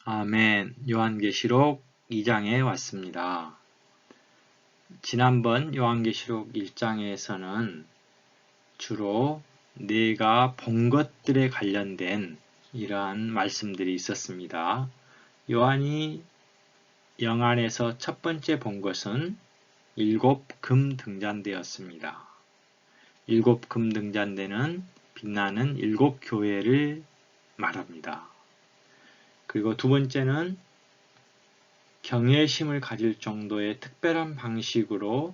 아멘. 요한계시록 2장에 왔습니다. 지난번 요한계시록 1장에서는 주로 내가 본 것들에 관련된 이러한 말씀들이 있었습니다. 요한이 영안에서 첫 번째 본 것은 7 금 등잔대였습니다. 7 금 등잔대는 빛나는 7 교회를 말합니다. 그리고 두 번째는 경외심을 가질 정도의 특별한 방식으로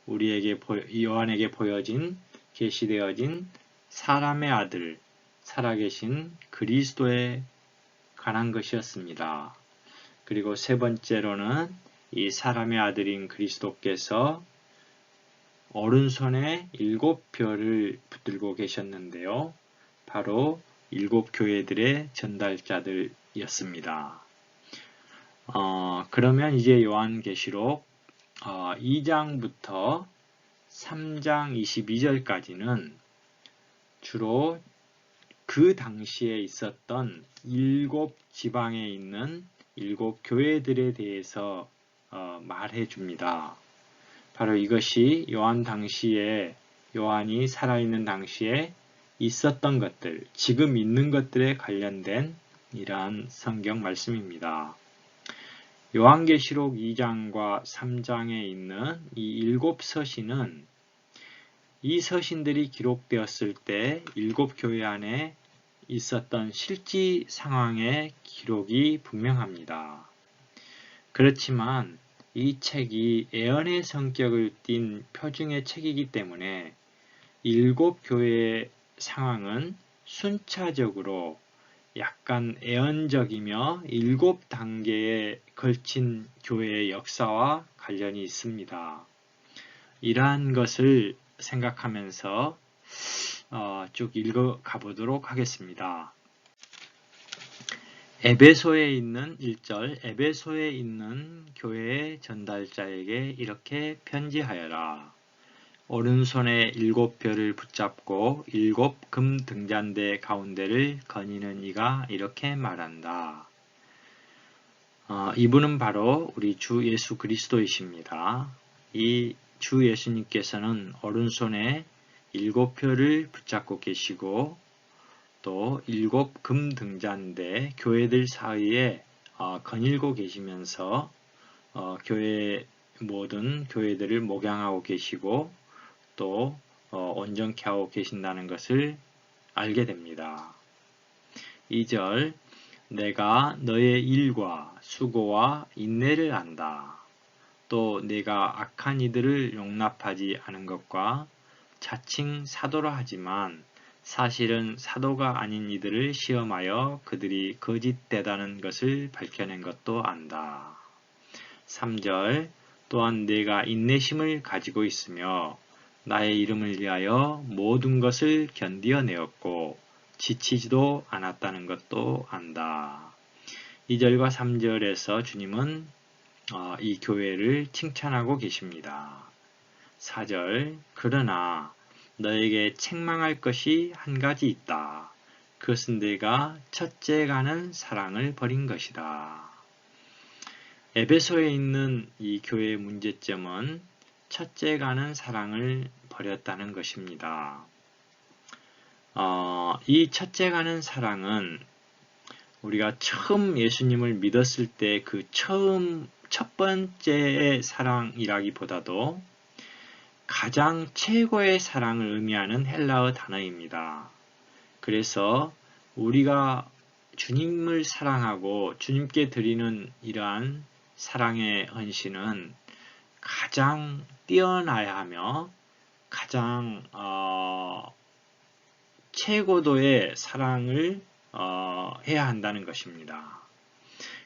우리에게 요한에게 보여진 계시되어진 사람의 아들, 살아계신 그리스도에 관한 것이었습니다. 그리고 세 번째로는 이 사람의 아들인 그리스도께서 오른손에 7 별을 붙들고 계셨는데요. 바로 7 교회들의 전달자들이었습니다. 그러면 이제 요한계시록 2장부터 3장 22절까지는 주로 그 당시에 있었던 7 지방에 있는 7 교회들에 대해서 말해 줍니다. 바로 이것이 요한이 살아있는 당시에 있었던 것들, 지금 있는 것들에 관련된 이러한 성경 말씀입니다. 요한계시록 2장과 3장에 있는 이 7 서신은 이 서신들이 기록되었을 때 7 교회 안에 있었던 실제 상황의 기록이 분명합니다. 그렇지만 이 책이 예언의 성격을 띤 표징의 책이기 때문에 7 교회의 상황은 순차적으로 약간 예언적이며 7 단계에 걸친 교회의 역사와 관련이 있습니다. 이러한 것을 생각하면서 쭉 읽어가 보도록 하겠습니다. 에베소에 있는 1절, 에베소에 있는 교회의 전달자에게 이렇게 편지하여라. 오른손에 7 별을 붙잡고 7 금 등잔대 가운데를 거니는 이가 이렇게 말한다. 이분은 바로 우리 주 예수 그리스도이십니다. 이 주 예수님께서는 오른손에 7 별을 붙잡고 계시고 또 7 금 등잔대 교회들 사이에 거닐고 계시면서 교회 모든 교회들을 목양하고 계시고 또 온전케 하고 계신다는 것을 알게 됩니다. 2절 내가 너의 일과 수고와 인내를 안다. 또 내가 악한 이들을 용납하지 않은 것과 자칭 사도라 하지만 사실은 사도가 아닌 이들을 시험하여 그들이 거짓되다는 것을 밝혀낸 것도 안다. 3절 또한 내가 인내심을 가지고 있으며 나의 이름을 위하여 모든 것을 견디어내었고 지치지도 않았다는 것도 안다. 2절과 3절에서 주님은 이 교회를 칭찬하고 계십니다. 4절 그러나 너에게 책망할 것이 한 가지 있다. 그것은 내가 첫째 가는 사랑을 버린 것이다. 에베소에 있는 이 교회의 문제점은 첫째 가는 사랑을 버렸다는 것입니다. 이 첫째 가는 사랑은 우리가 처음 예수님을 믿었을 때 그 첫 번째의 사랑이라기보다도 가장 최고의 사랑을 의미하는 헬라어 단어입니다. 그래서 우리가 주님을 사랑하고 주님께 드리는 이러한 사랑의 헌신은 가장 뛰어나야 하며 가장 최고도의 사랑을 해야 한다는 것입니다.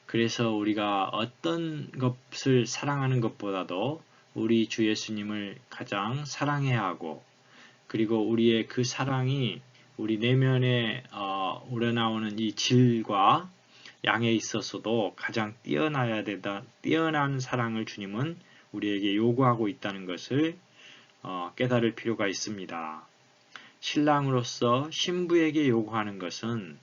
그래서 우리가 어떤 것을 사랑하는 것보다도 우리 주 예수님을 가장 사랑해야 하고 그리고 우리의 그 사랑이 우리 내면에 우러나오는 이 질과 양에 있어서도 가장 뛰어난 사랑을 주님은 우리에게 요구하고 있다는 것을 깨달을 필요가 있습니다. 신랑으로서 신부에게 요구하는 것은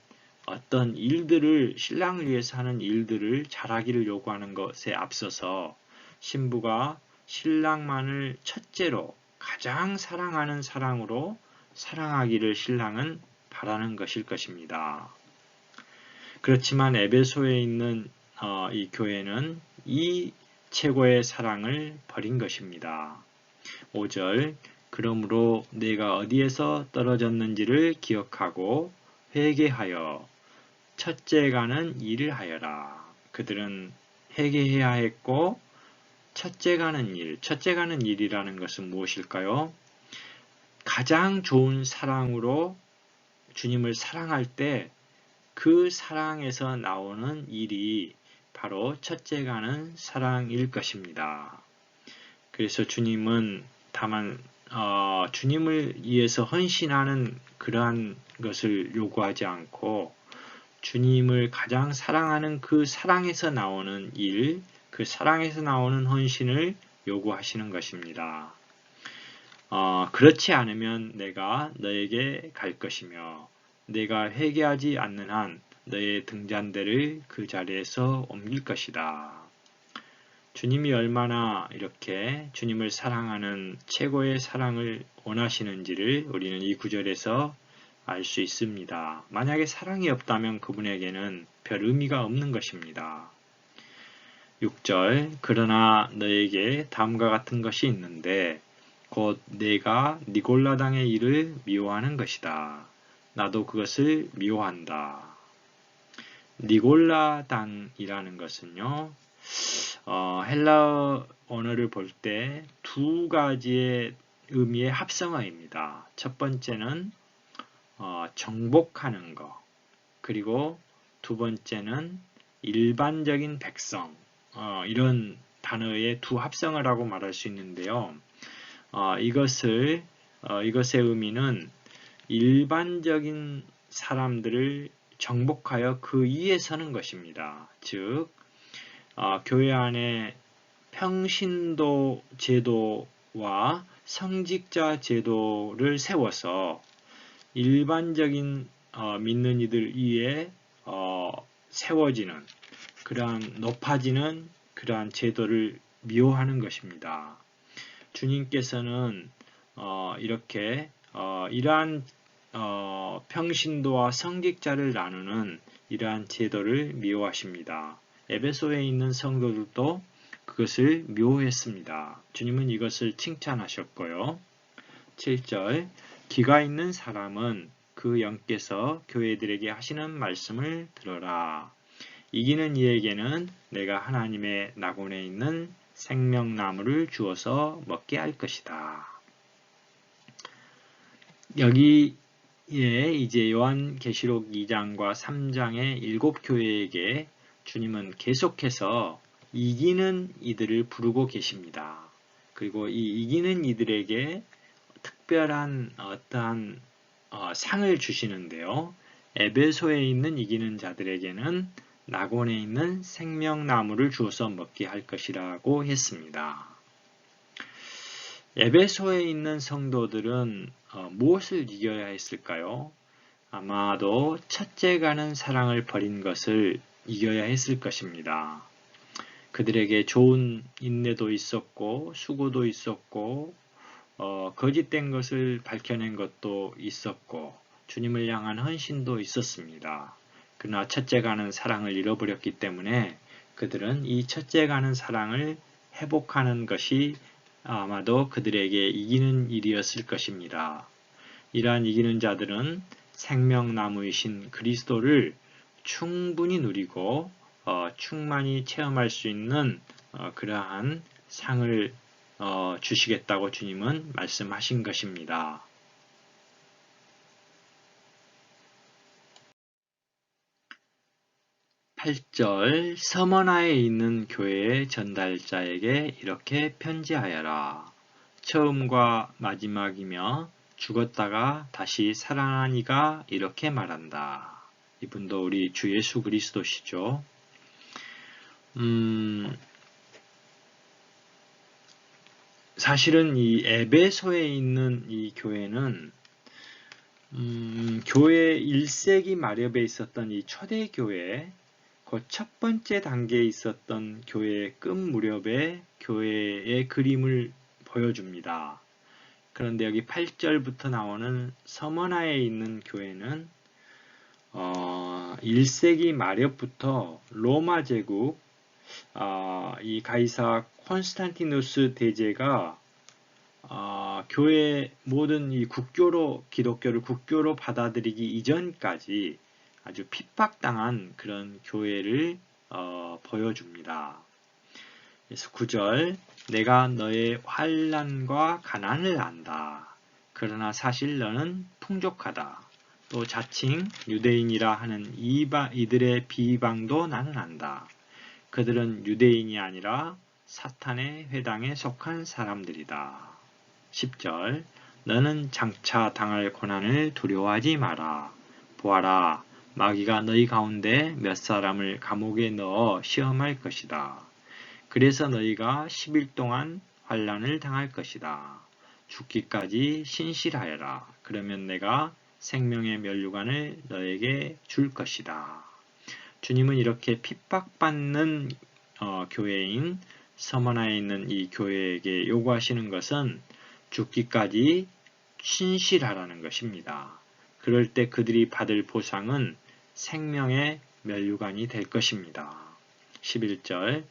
어떤 일들을 신랑을 위해서 하는 일들을 잘하기를 요구하는 것에 앞서서 신부가 신랑만을 첫째로 가장 사랑하는 사랑으로 사랑하기를 신랑은 바라는 것일 것입니다. 그렇지만 에베소에 있는 이 교회는 이 최고의 사랑을 버린 것입니다. 5절 그러므로 내가 어디에서 떨어졌는지를 기억하고 회개하여 첫째가는 일을 하여라. 그들은 회개해야 했고 첫째가는 일이라는 것은 무엇일까요? 가장 좋은 사랑으로 주님을 사랑할 때 그 사랑에서 나오는 일이 바로 첫째가는 사랑일 것입니다. 그래서 주님은 다만 주님을 위해서 헌신하는 그러한 것을 요구하지 않고 주님을 가장 사랑하는 그 사랑에서 나오는 일, 그 사랑에서 나오는 헌신을 요구하시는 것입니다. 그렇지 않으면 내가 너에게 갈 것이며 내가 회개하지 않는 한 너의 등잔대를 그 자리에서 옮길 것이다. 주님이 얼마나 이렇게 주님을 사랑하는 최고의 사랑을 원하시는지를 우리는 이 구절에서 알 수 있습니다. 만약에 사랑이 없다면 그분에게는 별 의미가 없는 것입니다. 6절 그러나 너에게 다음과 같은 것이 있는데 곧 내가 니골라당의 일을 미워하는 것이다. 나도 그것을 미워한다. 니골라당이라는 것은요. 헬라어 언어를 볼 때 두 가지의 의미의 합성어입니다. 첫 번째는 정복하는 것, 그리고 두 번째는 일반적인 백성, 이런 단어의 두 합성어라고 말할 수 있는데요. 이것의 의미는 일반적인 사람들을 정복하여 그 위에 서는 것입니다. 즉, 교회 안에 평신도 제도와 성직자 제도를 세워서 일반적인 믿는 이들 위에 세워지는 그러한 높아지는 그러한 제도를 미워하는 것입니다. 주님께서는 이렇게 이러한 평신도와 성직자를 나누는 이러한 제도를 미워하십니다. 에베소에 있는 성도들도 그것을 미워했습니다. 주님은 이것을 칭찬하셨고요. 7절 기가 있는 사람은 그 영께서 교회들에게 하시는 말씀을 들어라. 이기는 이에게는 내가 하나님의 낙원에 있는 생명나무를 주어서 먹게 할 것이다. 여기에 이제 요한계시록 2장과 3장의 7교회에게 주님은 계속해서 이기는 이들을 부르고 계십니다. 그리고 이 이기는 이들에게 특별한 어떠한 상을 주시는데요. 에베소에 있는 이기는 자들에게는 낙원에 있는 생명나무를 주어서 먹게 할 것이라고 했습니다. 에베소에 있는 성도들은 무엇을 이겨야 했을까요? 아마도 첫째가는 사랑을 버린 것을 이겨야 했을 것입니다. 그들에게 좋은 인내도 있었고 수고도 있었고 거짓된 것을 밝혀낸 것도 있었고 주님을 향한 헌신도 있었습니다. 그러나 첫째가는 사랑을 잃어버렸기 때문에 그들은 이 첫째가는 사랑을 회복하는 것이 아마도 그들에게 이기는 일이었을 것입니다. 이러한 이기는 자들은 생명나무이신 그리스도를 충분히 누리고 충만히 체험할 수 있는 그러한 상을 주시겠다고 주님은 말씀하신 것입니다. 8절 서머나에 있는 교회의 전달자에게 이렇게 편지하여라. 처음과 마지막이며 죽었다가 다시 살아난 이가 이렇게 말한다. 이분도 우리 주 예수 그리스도시죠. 사실은 이 에베소에 있는 이 교회는 교회 1세기 마렵에 있었던 이 초대교회, 그 첫 번째 단계에 있었던 교회의 끝 무렵의 교회의 그림을 보여줍니다. 그런데 여기 8절부터 나오는 서머나에 있는 교회는 1세기 마렵부터 로마 제국 이 가이사 콘스탄티누스 대제가 교회 모든 이 기독교를 국교로 받아들이기 이전까지 아주 핍박당한 그런 교회를 보여줍니다. 그래서 9절, 내가 너의 환난과 가난을 안다. 그러나 사실 너는 풍족하다. 또 자칭 유대인이라 하는 이들의 비방도 나는 안다. 그들은 유대인이 아니라 사탄의 회당에 속한 사람들이다. 10절, 너는 장차 당할 고난을 두려워하지 마라. 보아라, 마귀가 너희 가운데 몇 사람을 감옥에 넣어 시험할 것이다. 그래서 너희가 10일 동안 환난을 당할 것이다. 죽기까지 신실하여라. 그러면 내가 생명의 면류관을 너에게 줄 것이다. 주님은 이렇게 핍박받는 교회인 서머나에 있는 이 교회에게 요구하시는 것은 죽기까지 신실하라는 것입니다. 그럴 때 그들이 받을 보상은 생명의 면류관이 될 것입니다. 11절,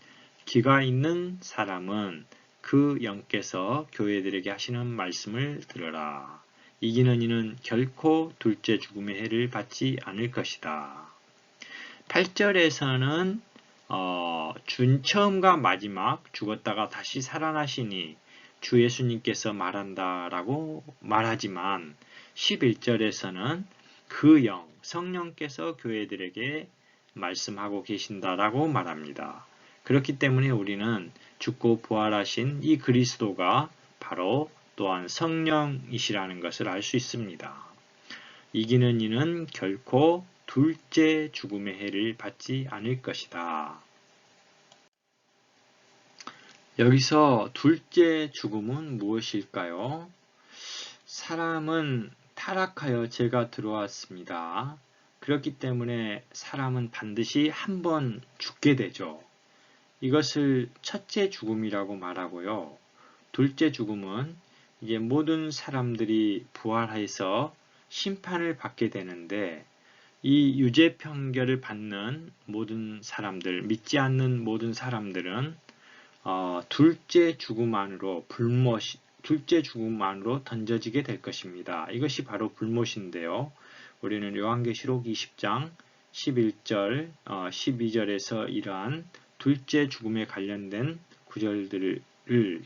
귀가 있는 사람은 그 영께서 교회들에게 하시는 말씀을 들으라. 이기는 이는 결코 둘째 죽음의 해를 받지 않을 것이다. 8절에서는 준 처음과 마지막 죽었다가 다시 살아나시니 주 예수님께서 말한다라고 말하지만 11절에서는 그 영, 성령께서 교회들에게 말씀하고 계신다라고 말합니다. 그렇기 때문에 우리는 죽고 부활하신 이 그리스도가 바로 또한 성령이시라는 것을 알 수 있습니다. 이기는 이는 결코 둘째 죽음의 해를 받지 않을 것이다. 여기서 둘째 죽음은 무엇일까요? 사람은 타락하여 죄가 들어왔습니다. 그렇기 때문에 사람은 반드시 한 번 죽게 되죠. 이것을 첫째 죽음이라고 말하고요. 둘째 죽음은 이제 모든 사람들이 부활해서 심판을 받게 되는데 이 유죄 판결을 받는 모든 사람들, 믿지 않는 모든 사람들은 둘째 죽음 안으로 던져지게 될 것입니다. 이것이 바로 불못인데요. 우리는 요한계시록 20장 11절, 12절에서 이러한 둘째 죽음에 관련된 구절들을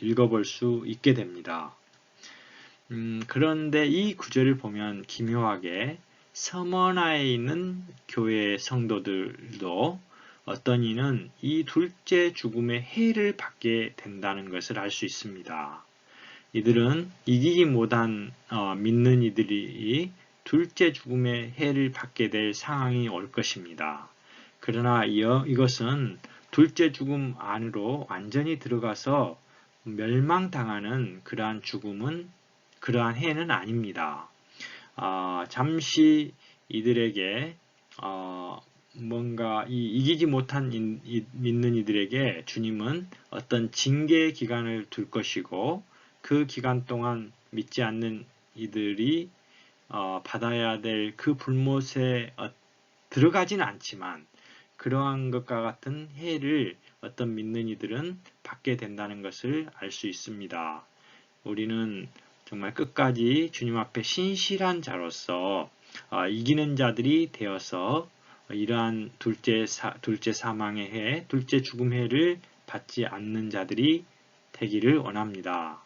읽어볼 수 있게 됩니다. 그런데 이 구절을 보면 기묘하게 서머나에 있는 교회 성도들도 어떤 이는 이 둘째 죽음의 해를 받게 된다는 것을 알 수 있습니다. 이들은 이기지 못한 믿는 이들이 둘째 죽음의 해를 받게 될 상황이 올 것입니다. 그러나 이것은 둘째 죽음 안으로 완전히 들어가서 멸망당하는 그러한 해는 아닙니다. 잠시 이들에게 뭔가 이기지 못한 믿는 이들에게 주님은 어떤 징계의 기간을 둘 것이고 그 기간 동안 믿지 않는 이들이 받아야 될 그 불못에 들어가지는 않지만 그러한 것과 같은 해를 어떤 믿는 이들은 받게 된다는 것을 알 수 있습니다. 우리는 정말 끝까지 주님 앞에 신실한 자로서 이기는 자들이 되어서 이러한 둘째 사망의 해, 둘째 죽음 해를 받지 않는 자들이 되기를 원합니다.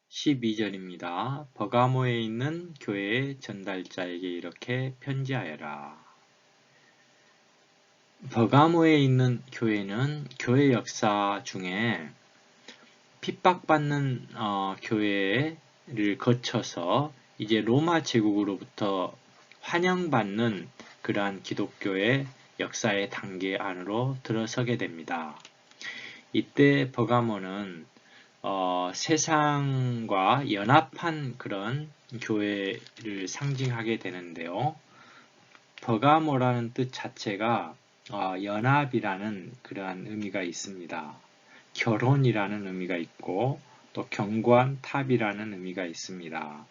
12절입니다. 버가모에 있는 교회의 전달자에게 이렇게 편지하여라. 버가모에 있는 교회는 교회 역사 중에 핍박받는 교회를 거쳐서 이제 로마 제국으로부터 환영받는 그러한 기독교의 역사의 단계 안으로 들어서게 됩니다. 이때 버가모는 세상과 연합한 그런 교회를 상징하게 되는데요. 버가모라는 뜻 자체가 연합이라는 그러한 의미가 있습니다. 결혼이라는 의미가 있고 또 견고한 탑이라는 의미가 있습니다.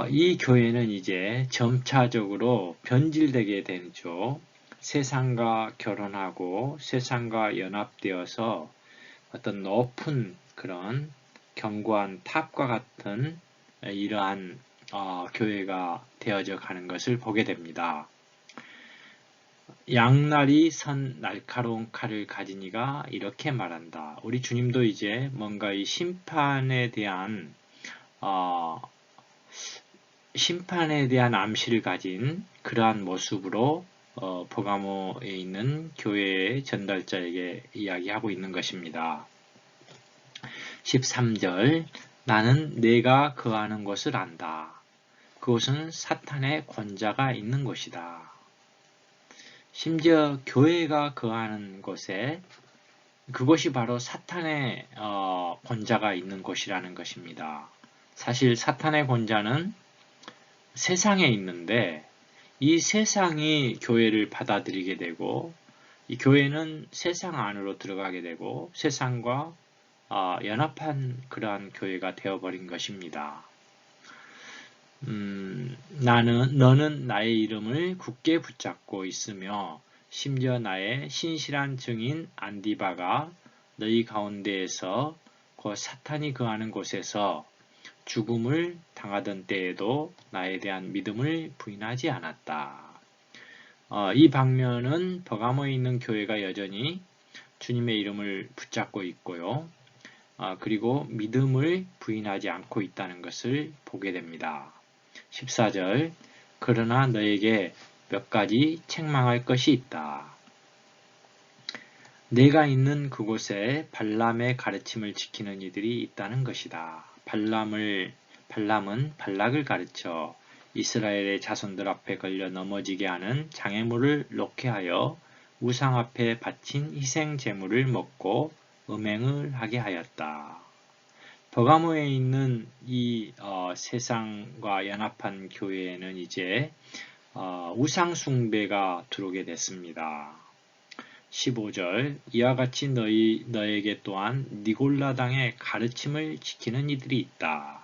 이 교회는 이제 점차적으로 변질되게 되죠. 세상과 결혼하고 세상과 연합되어서 어떤 높은 그런 견고한 탑과 같은 이러한 교회가 되어져 가는 것을 보게 됩니다. 양날이 선 날카로운 칼을 가진 이가 이렇게 말한다. 우리 주님도 이제 뭔가 이 심판에 대한 암시를 가진 그러한 모습으로 버가모에 있는 교회의 전달자에게 이야기하고 있는 것입니다. 13절 나는 내가 거하는 곳을 안다. 그곳은 사탄의 권자가 있는 곳이다. 심지어 교회가 거하는 곳에 그곳이 바로 사탄의 권자가 있는 곳이라는 것입니다. 사실 사탄의 권자는 세상에 있는데 이 세상이 교회를 받아들이게 되고 이 교회는 세상 안으로 들어가게 되고 세상과 연합한 그러한 교회가 되어버린 것입니다. 너는 나의 이름을 굳게 붙잡고 있으며 심지어 나의 신실한 증인 안디바가 너희 가운데에서 곧 사탄이 거하는 곳에서 죽음을 당하던 때에도 나에 대한 믿음을 부인하지 않았다. 이 방면은 버가모에 있는 교회가 여전히 주님의 이름을 붙잡고 있고요. 그리고 믿음을 부인하지 않고 있다는 것을 보게 됩니다. 14절 그러나 너에게 몇 가지 책망할 것이 있다. 내가 있는 그곳에 발람의 가르침을 지키는 이들이 있다는 것이다. 발람은 발락을 가르쳐 이스라엘의 자손들 앞에 걸려 넘어지게 하는 장애물을 놓게 하여 우상 앞에 바친 희생 제물을 먹고 음행을 하게 하였다. 버가모에 있는 이 세상과 연합한 교회에는 이제 우상 숭배가 들어오게 됐습니다. 15절 이와 같이 너에게 또한 니골라당의 가르침을 지키는 이들이 있다.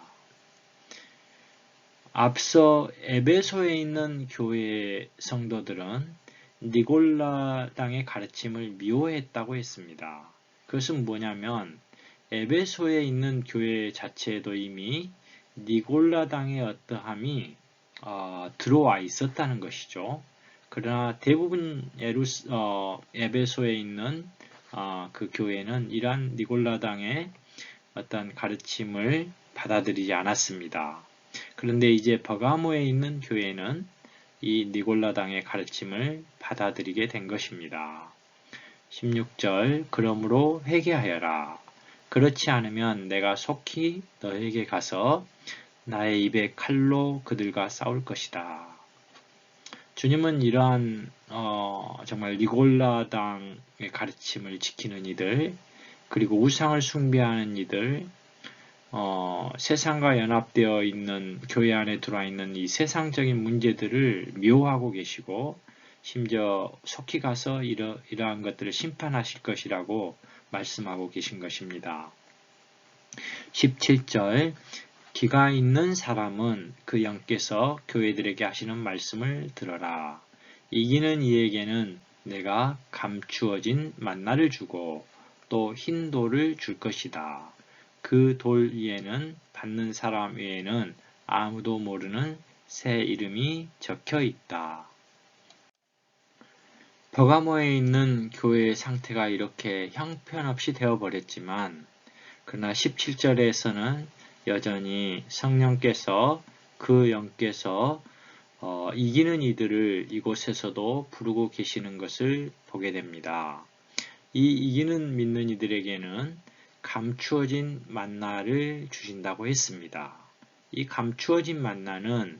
앞서 에베소에 있는 교회 성도들은 니골라당의 가르침을 미워했다고 했습니다. 그것은 뭐냐면 에베소에 있는 교회 자체에도 이미 니골라당의 어떠함이 들어와 있었다는 것이죠. 그러나 대부분 에베소에 있는 그 교회는 이러한 니골라당의 어떤 가르침을 받아들이지 않았습니다. 그런데 이제 버가모에 있는 교회는 이 니골라당의 가르침을 받아들이게 된 것입니다. 16절 그러므로 회개하여라. 그렇지 않으면 내가 속히 너에게 가서 나의 입에 칼로 그들과 싸울 것이다. 주님은 이러한 정말 니골라당의 가르침을 지키는 이들 그리고 우상을 숭배하는 이들 세상과 연합되어 있는 교회 안에 들어와 있는 이 세상적인 문제들을 미워하고 계시고 심지어 속히 가서 이러한 것들을 심판하실 것이라고 말씀하고 계신 것입니다. 17절 기가 있는 사람은 그 영께서 교회들에게 하시는 말씀을 들어라. 이기는 이에게는 내가 감추어진 만나를 주고 또 흰 돌을 줄 것이다. 그 돌 위에는 받는 사람 외에는 아무도 모르는 새 이름이 적혀 있다. 버가모에 있는 교회의 상태가 이렇게 형편없이 되어버렸지만 그러나 17절에서는 여전히 성령께서 그 영께서 이기는 이들을 이곳에서도 부르고 계시는 것을 보게 됩니다. 이 이기는 믿는 이들에게는 감추어진 만나를 주신다고 했습니다. 이 감추어진 만나는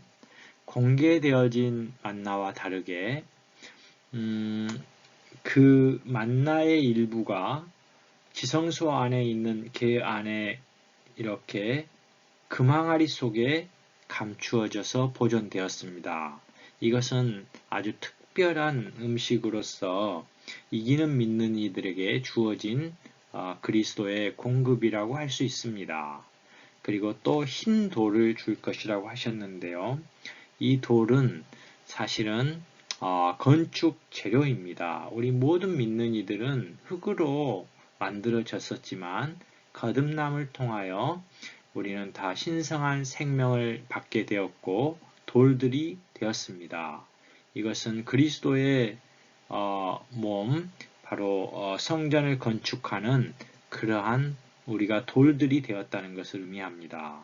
공개되어진 만나와 다르게 그 만나의 일부가 지성소 안에 있는 개 안에 이렇게 금항아리 속에 감추어져서 보존되었습니다. 이것은 아주 특별한 음식으로서 이기는 믿는 이들에게 주어진 그리스도의 공급이라고 할 수 있습니다. 그리고 또 흰 돌을 줄 것이라고 하셨는데요. 이 돌은 사실은 건축 재료입니다. 우리 모든 믿는 이들은 흙으로 만들어졌었지만 거듭남을 통하여 우리는 다 신성한 생명을 받게 되었고 돌들이 되었습니다. 이것은 그리스도의 몸, 바로 성전을 건축하는 그러한 우리가 돌들이 되었다는 것을 의미합니다.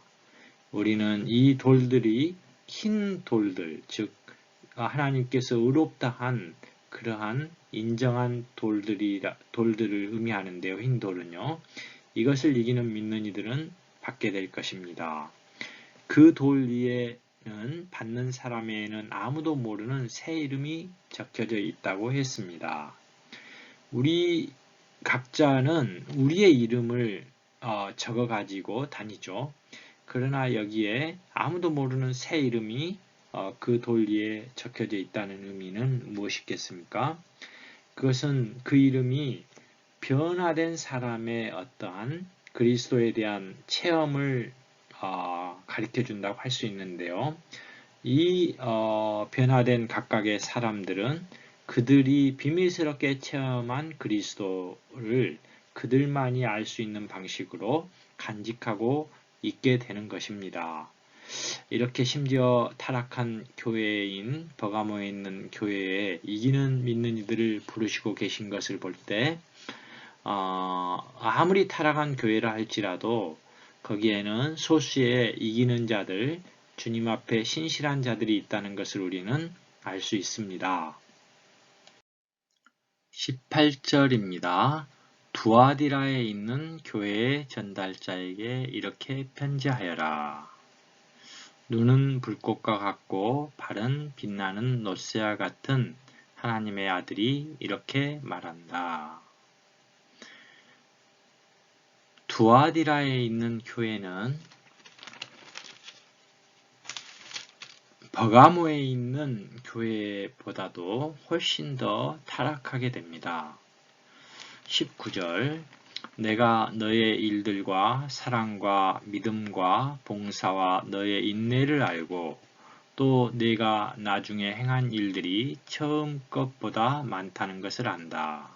우리는 이 돌들이 흰 돌들, 즉 하나님께서 의롭다 한 그러한 인정한 돌들을 의미하는데요. 흰 돌은요. 이것을 이기는 믿는 이들은 받게 될 것입니다. 그 돌 위에는 받는 사람에는 아무도 모르는 새 이름이 적혀져 있다고 했습니다. 우리 각자는 우리의 이름을 적어 가지고 다니죠. 그러나 여기에 아무도 모르는 새 이름이 그 돌 위에 적혀져 있다는 의미는 무엇이겠습니까? 그것은 그 이름이 변화된 사람의 어떠한 그리스도에 대한 체험을 가르쳐 준다고 할 수 있는데요. 이 변화된 각각의 사람들은 그들이 비밀스럽게 체험한 그리스도를 그들만이 알 수 있는 방식으로 간직하고 있게 되는 것입니다. 이렇게 심지어 타락한 교회인 버가모에 있는 교회에 이기는 믿는 이들을 부르시고 계신 것을 볼 때 아무리 타락한 교회라 할지라도 거기에는 소수의 이기는 자들, 주님 앞에 신실한 자들이 있다는 것을 우리는 알 수 있습니다. 18절입니다. 두아디라에 있는 교회의 전달자에게 이렇게 편지하여라. 눈은 불꽃과 같고 발은 빛나는 노새와 같은 하나님의 아들이 이렇게 말한다. 두아디라에 있는 교회는 버가모에 있는 교회보다도 훨씬 더 타락하게 됩니다. 19절 내가 너의 일들과 사랑과 믿음과 봉사와 너의 인내를 알고 또 네가 나중에 행한 일들이 처음 것보다 많다는 것을 안다.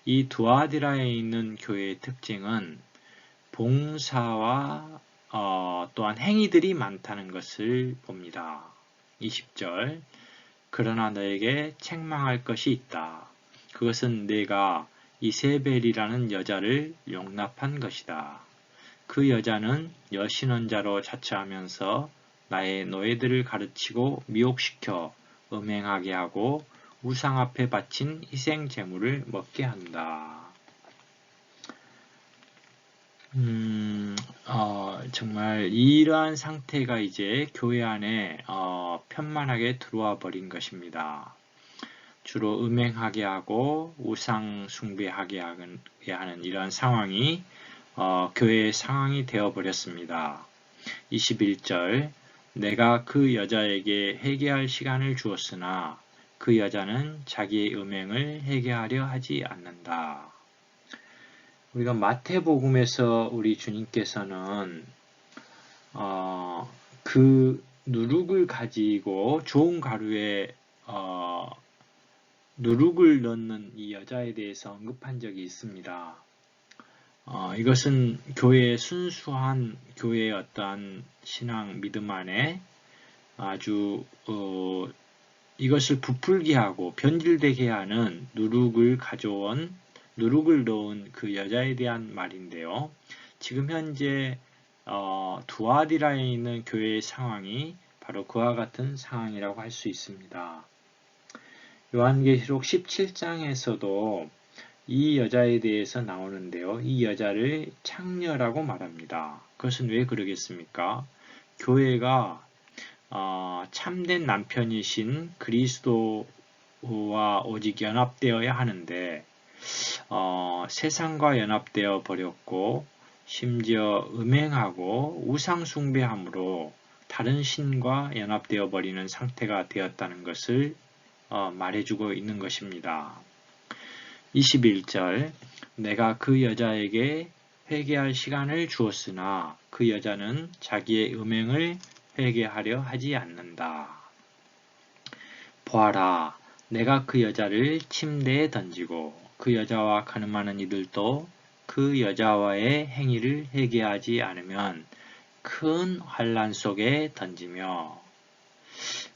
이 두아디라에 있는 교회의 특징은 봉사와 또한 행위들이 많다는 것을 봅니다. 20절 그러나 너에게 책망할 것이 있다. 그것은 네가 이세벨이라는 여자를 용납한 것이다. 그 여자는 여신언자로 자처하면서 나의 노예들을 가르치고 미혹시켜 음행하게 하고 우상 앞에 바친 희생 제물을 먹게 한다. 정말 이러한 상태가 이제 교회 안에 편만하게 들어와 버린 것입니다. 주로 음행하게 하고 우상 숭배하게 하는 이러한 상황이 교회의 상황이 되어 버렸습니다. 21절 내가 그 여자에게 회개할 시간을 주었으나 그 여자는 자기의 음행을 회개하려 하지 않는다. 우리가 마태복음에서 우리 주님께서는 그 누룩을 가지고 좋은 가루에 누룩을 넣는 이 여자에 대해서 언급한 적이 있습니다. 이것은 교회의 순수한 교회의 어떠한 신앙 믿음 안에 아주 이것을 부풀게 하고 변질되게 하는 누룩을 넣은 그 여자에 대한 말인데요. 지금 현재 두아디라에 있는 교회의 상황이 바로 그와 같은 상황이라고 할 수 있습니다. 요한계시록 17장에서도 이 여자에 대해서 나오는데요. 이 여자를 창녀라고 말합니다. 그것은 왜 그러겠습니까? 교회가 참된 남편이신 그리스도와 오직 연합되어야 하는데 세상과 연합되어 버렸고 심지어 음행하고 우상 숭배함으로 다른 신과 연합되어 버리는 상태가 되었다는 것을 말해주고 있는 것입니다. 21절 내가 그 여자에게 회개할 시간을 주었으나 그 여자는 자기의 음행을 회개하려 하지 않는다. 보아라, 내가 그 여자를 침대에 던지고 그 여자와 가늠하는 이들도 그 여자와의 행위를 회개하지 않으면 큰 환난 속에 던지며.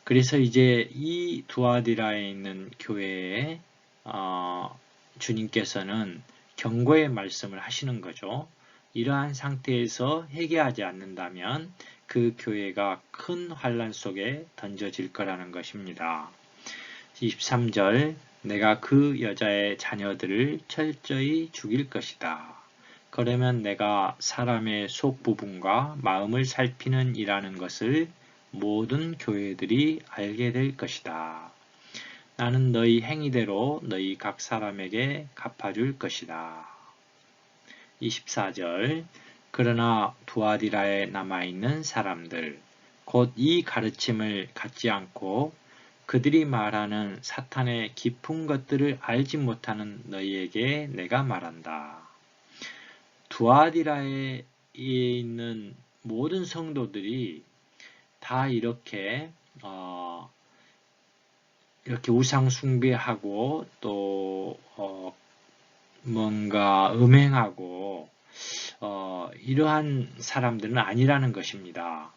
그래서 이제 이 두아디라에 있는 교회에 주님께서는 경고의 말씀을 하시는 거죠. 이러한 상태에서 회개하지 않는다면 그 교회가 큰 환난 속에 던져질 거라는 것입니다. 23절 내가 그 여자의 자녀들을 철저히 죽일 것이다. 그러면 내가 사람의 속 부분과 마음을 살피는 이라는 것을 모든 교회들이 알게 될 것이다. 나는 너희 행위대로 너희 각 사람에게 갚아줄 것이다. 24절 그러나 두아디라에 남아있는 사람들 곧 이 가르침을 갖지 않고 그들이 말하는 사탄의 깊은 것들을 알지 못하는 너희에게 내가 말한다. 두아디라에 있는 모든 성도들이 다 이렇게 우상 숭배하고 또 뭔가 음행하고 이러한 사람들은 아니라는 것입니다.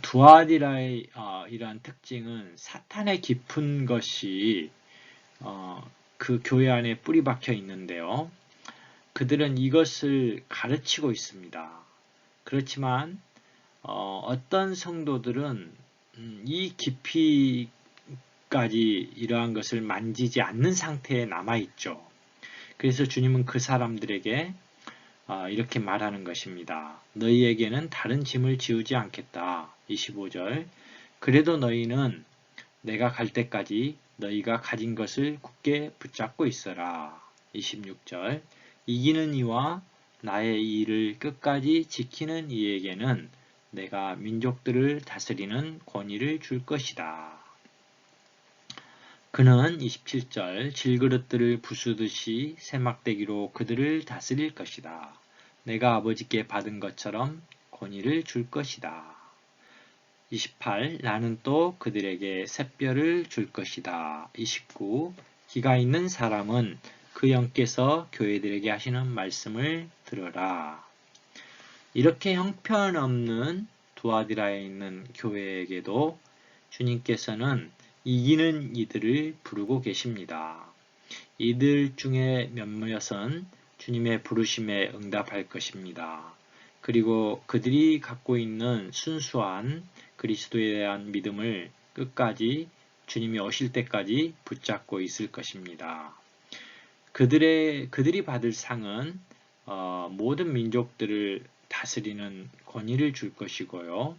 두아디라의 이러한 특징은 사탄의 깊은 것이 그 교회 안에 뿌리 박혀 있는데요. 그들은 이것을 가르치고 있습니다. 그렇지만 어떤 성도들은 이 깊이까지 이러한 것을 만지지 않는 상태에 남아있죠. 그래서 주님은 그 사람들에게 이렇게 말하는 것입니다. 너희에게는 다른 짐을 지우지 않겠다. 25절 그래도 너희는 내가 갈 때까지 너희가 가진 것을 굳게 붙잡고 있어라. 26절 이기는 이와 나의 일을 끝까지 지키는 이에게는 내가 민족들을 다스리는 권위를 줄 것이다. 그는 27절 질그릇들을 부수듯이 세막대기로 그들을 다스릴 것이다. 내가 아버지께 받은 것처럼 권위를 줄 것이다. 28 나는 또 그들에게 샛별을 줄 것이다. 29 기가 있는 사람은 그 영께서 교회들에게 하시는 말씀을 들어라. 이렇게 형편없는 두아디라에 있는 교회에게도 주님께서는 이기는 이들을 부르고 계십니다. 이들 중에 몇몇은 주님의 부르심에 응답할 것입니다. 그리고 그들이 갖고 있는 순수한 그리스도에 대한 믿음을 끝까지 주님이 오실 때까지 붙잡고 있을 것입니다. 그들이 받을 상은 모든 민족들을 다스리는 권위를 줄 것이고요.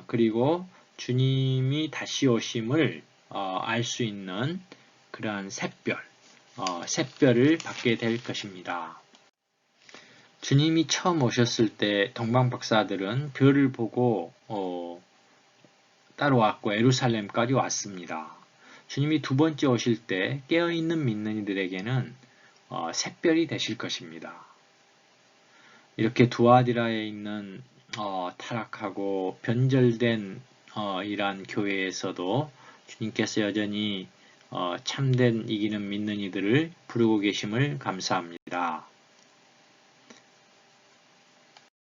그리고 주님이 다시 오심을 알 수 있는 그러한 샛별을 받게 될 것입니다. 주님이 처음 오셨을 때 동방박사들은 별을 보고 따라왔고 예루살렘까지 왔습니다. 주님이 두 번째 오실 때 깨어있는 믿는 이들에게는 샛별이 되실 것입니다. 이렇게 두아디라에 있는 타락하고 변절된 이러한 교회에서도 주님께서 여전히 참된 이기는 믿는 이들을 부르고 계심을 감사합니다.